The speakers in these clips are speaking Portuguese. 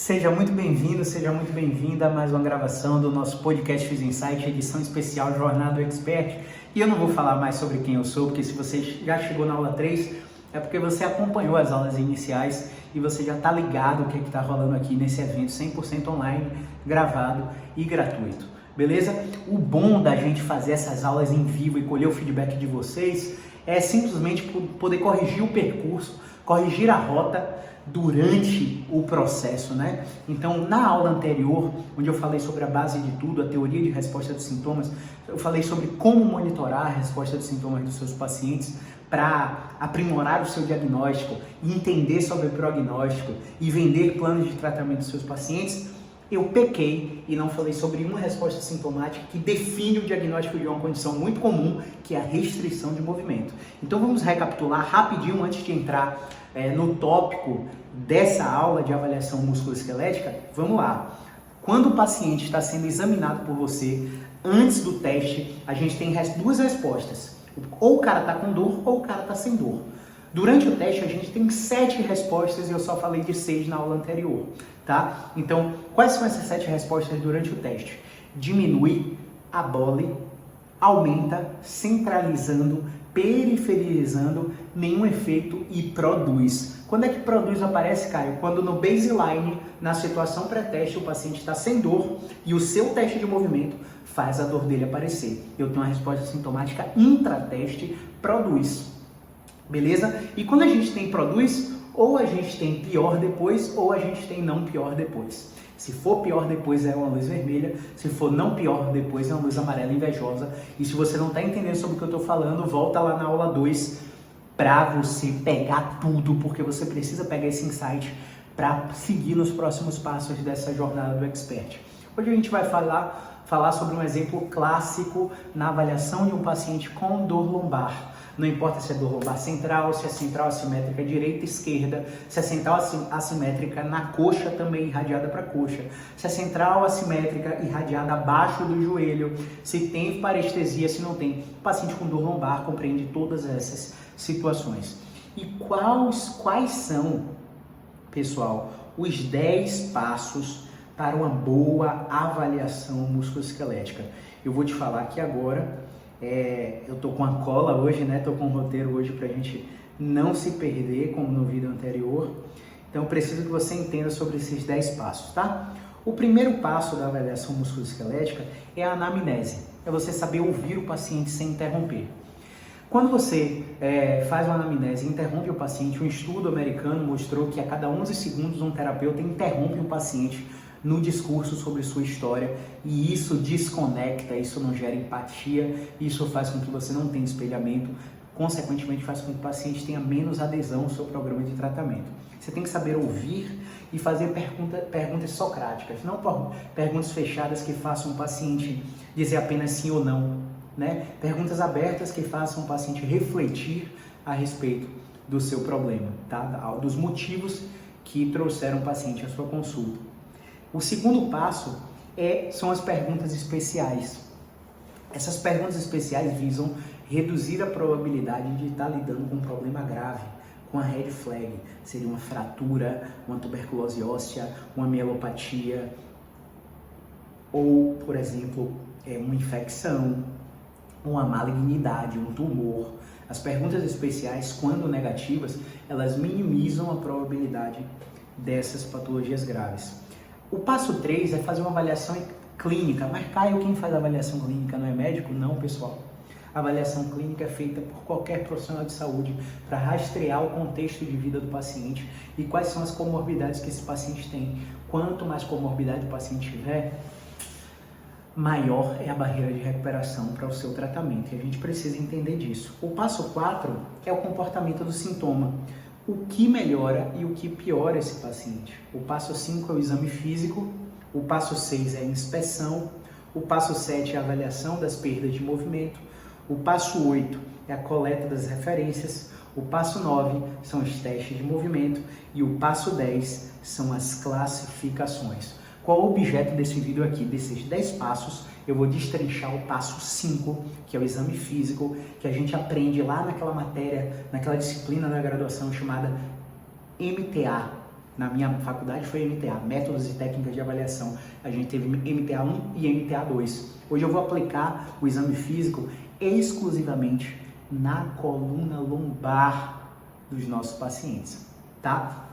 Seja muito bem-vindo, seja muito bem-vinda a mais uma gravação do nosso podcast Fiz Insight, edição especial Jornada do Expert. E eu não vou falar mais sobre quem eu sou, porque se você já chegou na aula 3, é porque você acompanhou as aulas iniciais e você já está ligado o que está rolando aqui nesse evento 100% online, gravado e gratuito. Beleza? O bom da gente fazer essas aulas em vivo e colher o feedback de vocês é simplesmente poder corrigir o percurso, corrigir a rota durante o processo, né? Então, na aula anterior, onde eu falei sobre a base de tudo, a teoria de resposta dos sintomas, eu falei sobre como monitorar a resposta dos sintomas dos seus pacientes para aprimorar o seu diagnóstico e entender sobre o prognóstico e vender planos de tratamento dos seus pacientes. Eu pequei e não falei sobre uma resposta sintomática que define o diagnóstico de uma condição muito comum, que é a restrição de movimento. Então vamos recapitular rapidinho antes de entrar no tópico dessa aula de avaliação musculoesquelética. Vamos lá. Quando o paciente está sendo examinado por você, antes do teste, a gente tem duas respostas. Ou o cara está com dor ou o cara está sem dor. Durante o teste, a gente tem 7 respostas e eu só falei de 6 na aula anterior, tá? Então, quais são essas 7 respostas durante o teste? Diminui, abole, aumenta, centralizando, periferizando, nenhum efeito e produz. Quando é que produz aparece, Caio? Quando no baseline, na situação pré-teste, o paciente está sem dor e o seu teste de movimento faz a dor dele aparecer. Eu tenho uma resposta sintomática intrateste, produz. Beleza? E quando a gente tem produz, ou a gente tem pior depois, ou a gente tem não pior depois. Se for pior depois é uma luz vermelha, se for não pior depois é uma luz amarela invejosa. E se você não está entendendo sobre o que eu estou falando, volta lá na aula 2 para você pegar tudo, porque você precisa pegar esse insight para seguir nos próximos passos dessa jornada do Expert. Hoje a gente vai falar sobre um exemplo clássico na avaliação de um paciente com dor lombar. Não importa se é dor lombar central, se é central assimétrica direita, esquerda, se é central assimétrica na coxa também irradiada para a coxa, se é central assimétrica irradiada abaixo do joelho, se tem parestesia, se não tem. O paciente com dor lombar compreende todas essas situações. E quais são, pessoal, os 10 passos para uma boa avaliação musculoesquelética? Eu vou te falar aqui agora. Eu tô com a cola hoje, né? Tô com um roteiro hoje pra gente não se perder, como no vídeo anterior. Então, eu preciso que você entenda sobre esses 10 passos, tá? O primeiro passo da avaliação musculoesquelética é a anamnese. É você saber ouvir o paciente sem interromper. Quando você faz uma anamnese e interrompe o paciente, um estudo americano mostrou que a cada 11 segundos um terapeuta interrompe o paciente no discurso sobre sua história, e isso desconecta, isso não gera empatia, isso faz com que você não tenha espelhamento, consequentemente faz com que o paciente tenha menos adesão ao seu programa de tratamento. Você tem que saber ouvir e fazer perguntas socráticas, não perguntas fechadas que façam o paciente dizer apenas sim ou não, né? Perguntas abertas que façam o paciente refletir a respeito do seu problema, tá? Dos motivos que trouxeram o paciente à sua consulta. O segundo passo são as perguntas especiais. Essas perguntas especiais visam reduzir a probabilidade de estar lidando com um problema grave, com a red flag. Seria uma fratura, uma tuberculose óssea, uma mielopatia, ou, por exemplo, uma infecção, uma malignidade, um tumor. As perguntas especiais, quando negativas, elas minimizam a probabilidade dessas patologias graves. O passo 3 é fazer uma avaliação clínica. Mas, Caio, quem faz avaliação clínica não é médico? Não, pessoal. A avaliação clínica é feita por qualquer profissional de saúde para rastrear o contexto de vida do paciente e quais são as comorbidades que esse paciente tem. Quanto mais comorbidade o paciente tiver, maior é a barreira de recuperação para o seu tratamento. E a gente precisa entender disso. O passo 4 é o comportamento do sintoma. O que melhora e o que piora esse paciente. O passo 5 é o exame físico, o passo 6 é a inspeção, o passo 7 é a avaliação das perdas de movimento, o passo 8 é a coleta das referências, o passo 9 são os testes de movimento e o passo 10 são as classificações. Qual o objeto desse vídeo aqui? Desses 10 passos, eu vou destrinchar o passo 5, que é o exame físico, que a gente aprende lá naquela matéria, naquela disciplina da graduação chamada MTA, Na minha faculdade foi MTA, Métodos e Técnicas de Avaliação. A gente teve MTA1 e MTA2. Hoje eu vou aplicar o exame físico exclusivamente na coluna lombar dos nossos pacientes, tá?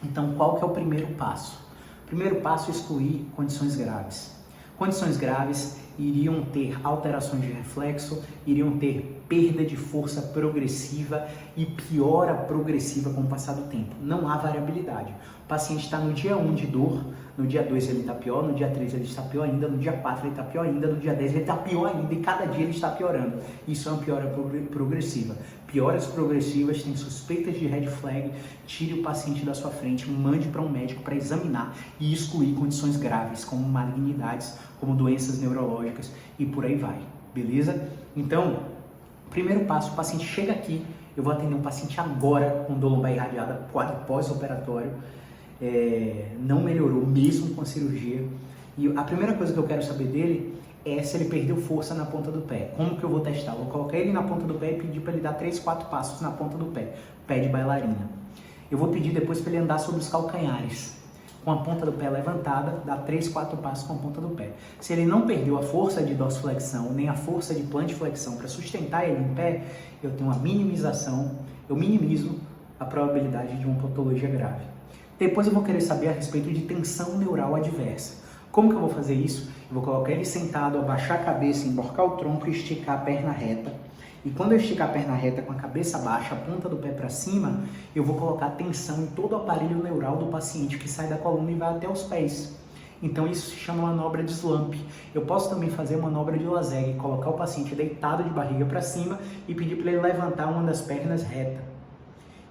Então, qual que é o primeiro passo? O primeiro passo é excluir condições graves. Condições graves iriam ter alterações de reflexo, iriam ter perda de força progressiva e piora progressiva com o passar do tempo. Não há variabilidade. O paciente está no dia 1 de dor, no dia 2 ele está pior, no dia 3 ele está pior ainda, no dia 4 ele está pior ainda, no dia 10 ele está pior ainda e cada dia ele está piorando. Isso é uma piora progressiva. Pioras progressivas têm suspeitas de red flag, tire o paciente da sua frente, mande para um médico para examinar e excluir condições graves, como malignidades, como doenças neurológicas e por aí vai, beleza? Então, primeiro passo, o paciente chega aqui, eu vou atender um paciente agora com dor lombar irradiada pós-operatório, não melhorou mesmo com a cirurgia, e a primeira coisa que eu quero saber dele é se ele perdeu força na ponta do pé. Como que eu vou testar? Vou colocar ele na ponta do pé e pedir para ele dar 3, 4 passos na ponta do pé, pé de bailarina. Eu vou pedir depois para ele andar sobre os calcanhares, com a ponta do pé levantada, dá 3, 4 passos com a ponta do pé. Se ele não perdeu a força de dorsiflexão, nem a força de plantiflexão para sustentar ele em pé, eu tenho uma minimização, eu minimizo a probabilidade de uma patologia grave. Depois eu vou querer saber a respeito de tensão neural adversa. Como que eu vou fazer isso? Eu vou colocar ele sentado, abaixar a cabeça, emborcar o tronco e esticar a perna reta. E quando eu esticar a perna reta com a cabeça baixa, a ponta do pé para cima, eu vou colocar tensão em todo o aparelho neural do paciente que sai da coluna e vai até os pés. Então isso se chama manobra de slump. Eu posso também fazer manobra de Lazeg, colocar o paciente deitado de barriga para cima e pedir para ele levantar uma das pernas reta.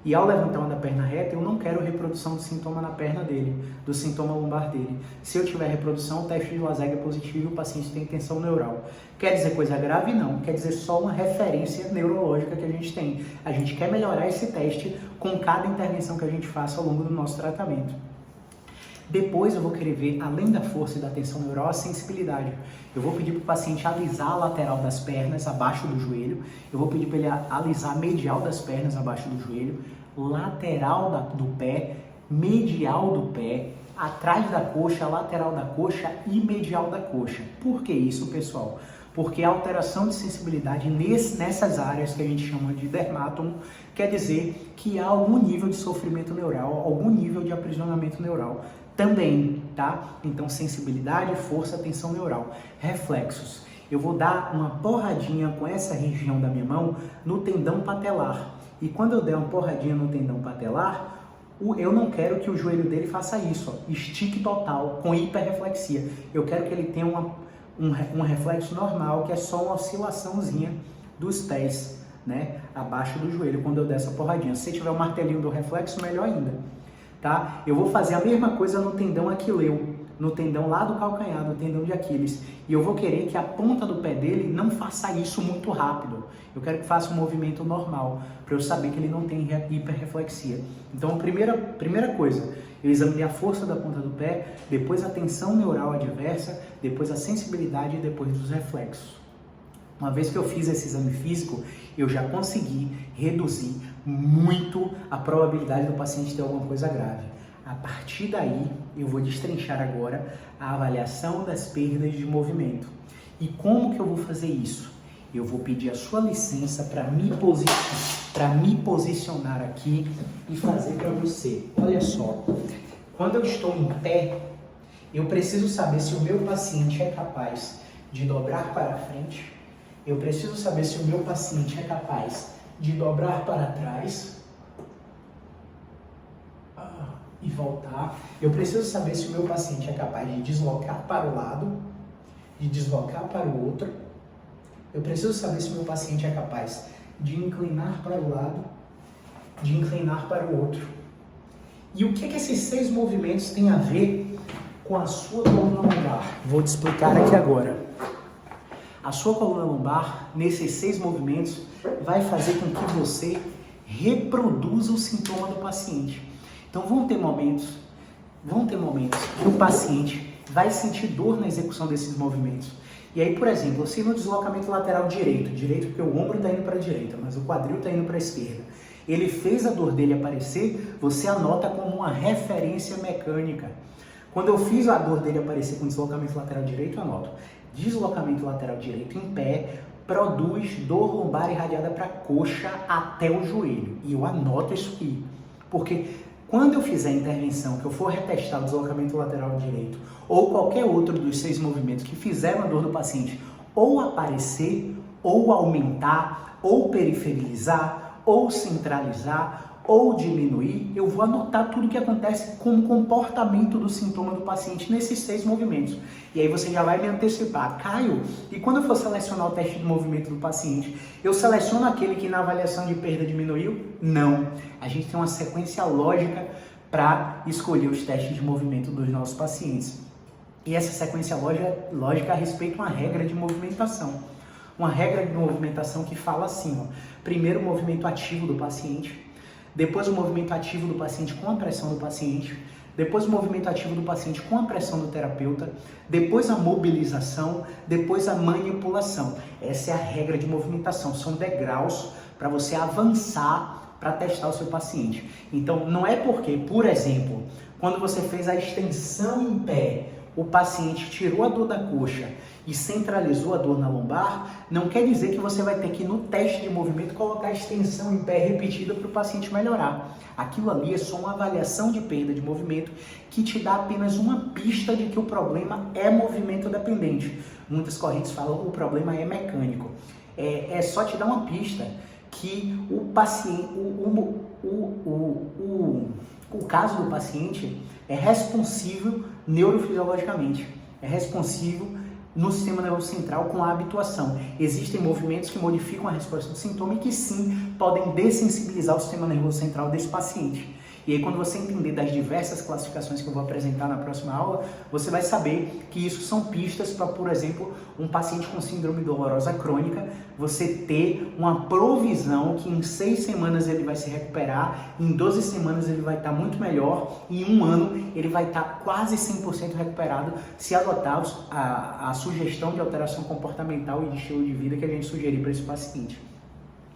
E ao levantar uma da perna reta, eu não quero reprodução do sintoma na perna dele, do sintoma lombar dele. Se eu tiver reprodução, o teste de Lazeg é positivo e o paciente tem tensão neural. Quer dizer coisa grave? Não. Quer dizer só uma referência neurológica que a gente tem. A gente quer melhorar esse teste com cada intervenção que a gente faça ao longo do nosso tratamento. Depois eu vou querer ver, além da força e da tensão neural, a sensibilidade. Eu vou pedir para o paciente alisar a lateral das pernas abaixo do joelho. Eu vou pedir para ele alisar a medial das pernas abaixo do joelho, lateral do pé, medial do pé, atrás da coxa, lateral da coxa e medial da coxa. Por que isso, pessoal? Porque a alteração de sensibilidade nessas áreas que a gente chama de dermátomo quer dizer que há algum nível de sofrimento neural, algum nível de aprisionamento neural também, tá? Então, sensibilidade, força, tensão neural. Reflexos. Eu vou dar uma porradinha com essa região da minha mão no tendão patelar. E quando eu der uma porradinha no tendão patelar, eu não quero que o joelho dele faça isso, ó, estique total, com hiperreflexia. Eu quero que ele tenha um reflexo normal, que é só uma oscilaçãozinha dos pés, né, abaixo do joelho, quando eu der essa porradinha. Se tiver o martelinho do reflexo, melhor ainda, tá? Eu vou fazer a mesma coisa no tendão aquileu, no tendão lá do calcanhar, no tendão de Aquiles. E eu vou querer que a ponta do pé dele não faça isso muito rápido. Eu quero que faça um movimento normal, para eu saber que ele não tem hiperreflexia. Então, a primeira coisa, eu examinei a força da ponta do pé, depois a tensão neural adversa, depois a sensibilidade e depois os reflexos. Uma vez que eu fiz esse exame físico, eu já consegui reduzir muito a probabilidade do paciente ter alguma coisa grave. A partir daí, eu vou destrinchar agora a avaliação das perdas de movimento. E como que eu vou fazer isso? Eu vou pedir a sua licença para me posicionar aqui e fazer para você. Olha só, quando eu estou em pé, eu preciso saber se o meu paciente é capaz de dobrar para frente. Eu preciso saber se o meu paciente é capaz de dobrar para trás e voltar. Eu preciso saber se o meu paciente é capaz de deslocar para o lado, de deslocar para o outro. Eu preciso saber se o meu paciente é capaz de inclinar para o lado, de inclinar para o outro. E o que esses 6 movimentos têm a ver com a sua coluna lombar? Vou te explicar aqui agora. A sua coluna lombar, nesses 6 movimentos, vai fazer com que você reproduza o sintoma do paciente. Então vão ter momentos que o paciente vai sentir dor na execução desses movimentos. E aí, por exemplo, se no deslocamento lateral direito porque o ombro está indo para a direita, mas o quadril está indo para a esquerda, ele fez a dor dele aparecer, você anota como uma referência mecânica. Quando eu fiz a dor dele aparecer com deslocamento lateral direito, eu anoto. Deslocamento lateral direito em pé produz dor lombar irradiada para a coxa até o joelho. E eu anoto isso aqui. Porque quando eu fizer a intervenção, que eu for retestar o deslocamento lateral direito ou qualquer outro dos 6 movimentos que fizeram a dor do paciente ou aparecer, ou aumentar, ou periferizar, ou centralizar, ou diminuir, eu vou anotar tudo o que acontece com o comportamento do sintoma do paciente nesses 6 movimentos. E aí você já vai me antecipar. Caio, e quando eu for selecionar o teste de movimento do paciente, eu seleciono aquele que na avaliação de perda diminuiu? Não. A gente tem uma sequência lógica para escolher os testes de movimento dos nossos pacientes. E essa sequência lógica respeita uma regra de movimentação. Uma regra de movimentação que fala assim, ó, primeiro o movimento ativo do paciente, depois o movimento ativo do paciente com a pressão do paciente, depois o movimento ativo do paciente com a pressão do terapeuta, depois a mobilização, depois a manipulação. Essa é a regra de movimentação, são degraus para você avançar para testar o seu paciente. Então, não é porque, por exemplo, quando você fez a extensão em pé, o paciente tirou a dor da coxa e centralizou a dor na lombar, não quer dizer que você vai ter que, no teste de movimento, colocar a extensão em pé repetida para o paciente melhorar. Aquilo ali é só uma avaliação de perda de movimento que te dá apenas uma pista de que o problema é movimento dependente. Muitas correntes falam que o problema é mecânico. É só te dar uma pista que o paciente, o caso do paciente é responsível neurofisiologicamente, é responsível no sistema nervoso central com a habituação. Existem movimentos que modificam a resposta do sintoma e que sim podem dessensibilizar o sistema nervoso central desse paciente. E aí, quando você entender das diversas classificações que eu vou apresentar na próxima aula, você vai saber que isso são pistas para, por exemplo, um paciente com síndrome dolorosa crônica, você ter uma provisão que em 6 semanas ele vai se recuperar, em 12 semanas ele vai estar muito melhor, em 1 ano ele vai estar quase 100% recuperado se adotar a sugestão de alteração comportamental e de estilo de vida que a gente sugerir para esse paciente.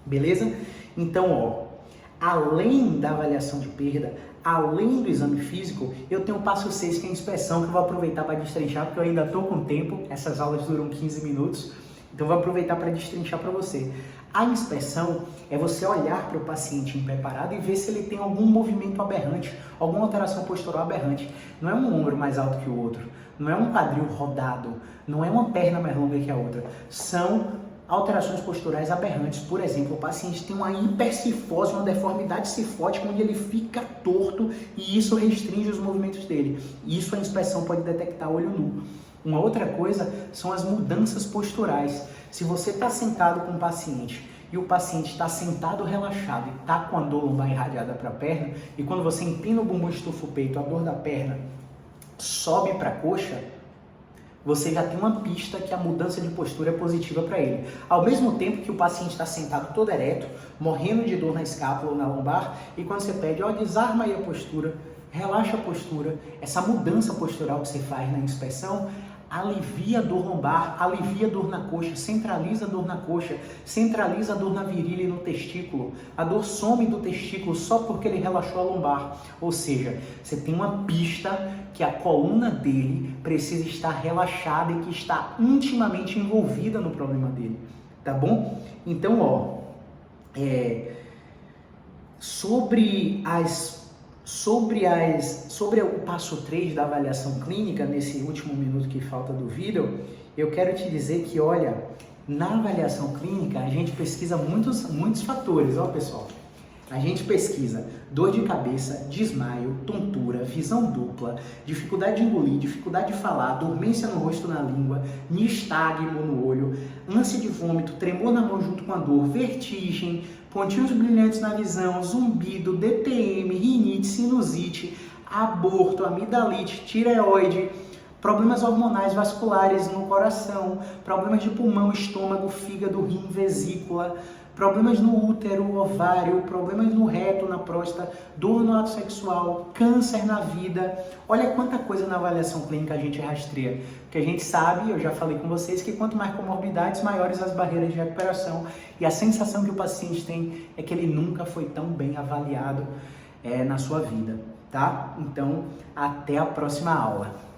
Beleza? Então, ó, além da avaliação de perda, além do exame físico, eu tenho o passo 6, que é a inspeção, que eu vou aproveitar para destrinchar, porque eu ainda estou com tempo, essas aulas duram 15 minutos, então eu vou aproveitar para destrinchar para você. A inspeção é você olhar para o paciente em pé parado e ver se ele tem algum movimento aberrante, alguma alteração postural aberrante. Não é um ombro mais alto que o outro, não é um quadril rodado, não é uma perna mais longa que a outra, são alterações posturais aberrantes. Por exemplo, o paciente tem uma hipercifose, uma deformidade cifótica onde ele fica torto e isso restringe os movimentos dele. Isso a inspeção pode detectar olho nu. Uma outra coisa são as mudanças posturais. Se você está sentado com um paciente e o paciente está sentado relaxado e está com a dor lombar irradiada para a perna, e quando você empina o bumbum e estufa o peito, a dor da perna sobe para a coxa, você já tem uma pista que a mudança de postura é positiva para ele. Ao mesmo tempo que o paciente está sentado todo ereto, morrendo de dor na escápula ou na lombar, e quando você pede, ó, desarma aí a postura, relaxa a postura, essa mudança postural que você faz na inspeção, alivia a dor lombar, alivia a dor na coxa, centraliza a dor na coxa, centraliza a dor na virilha e no testículo. A dor some do testículo só porque ele relaxou a lombar. Ou seja, você tem uma pista que a coluna dele precisa estar relaxada e que está intimamente envolvida no problema dele. Tá bom? Então, ó, sobre o passo 3 da avaliação clínica, nesse último minuto que falta do vídeo, eu quero te dizer que, olha, na avaliação clínica a gente pesquisa muitos fatores, ó pessoal. A gente pesquisa dor de cabeça, desmaio, tontura, visão dupla, dificuldade de engolir, dificuldade de falar, dormência no rosto, na língua, nistagmo no olho, ânsia de vômito, tremor na mão junto com a dor, vertigem, pontinhos brilhantes na visão, zumbido, DTM, rinite, sinusite, aborto, amidalite, tireoide, problemas hormonais vasculares no coração, problemas de pulmão, estômago, fígado, rim, vesícula, problemas no útero, ovário, problemas no reto, na próstata, dor no ato sexual, câncer na vida. Olha quanta coisa na avaliação clínica a gente rastreia. Porque a gente sabe, eu já falei com vocês, que quanto mais comorbidades, maiores as barreiras de recuperação. E a sensação que o paciente tem é que ele nunca foi tão bem avaliado na sua vida, tá? Então, até a próxima aula.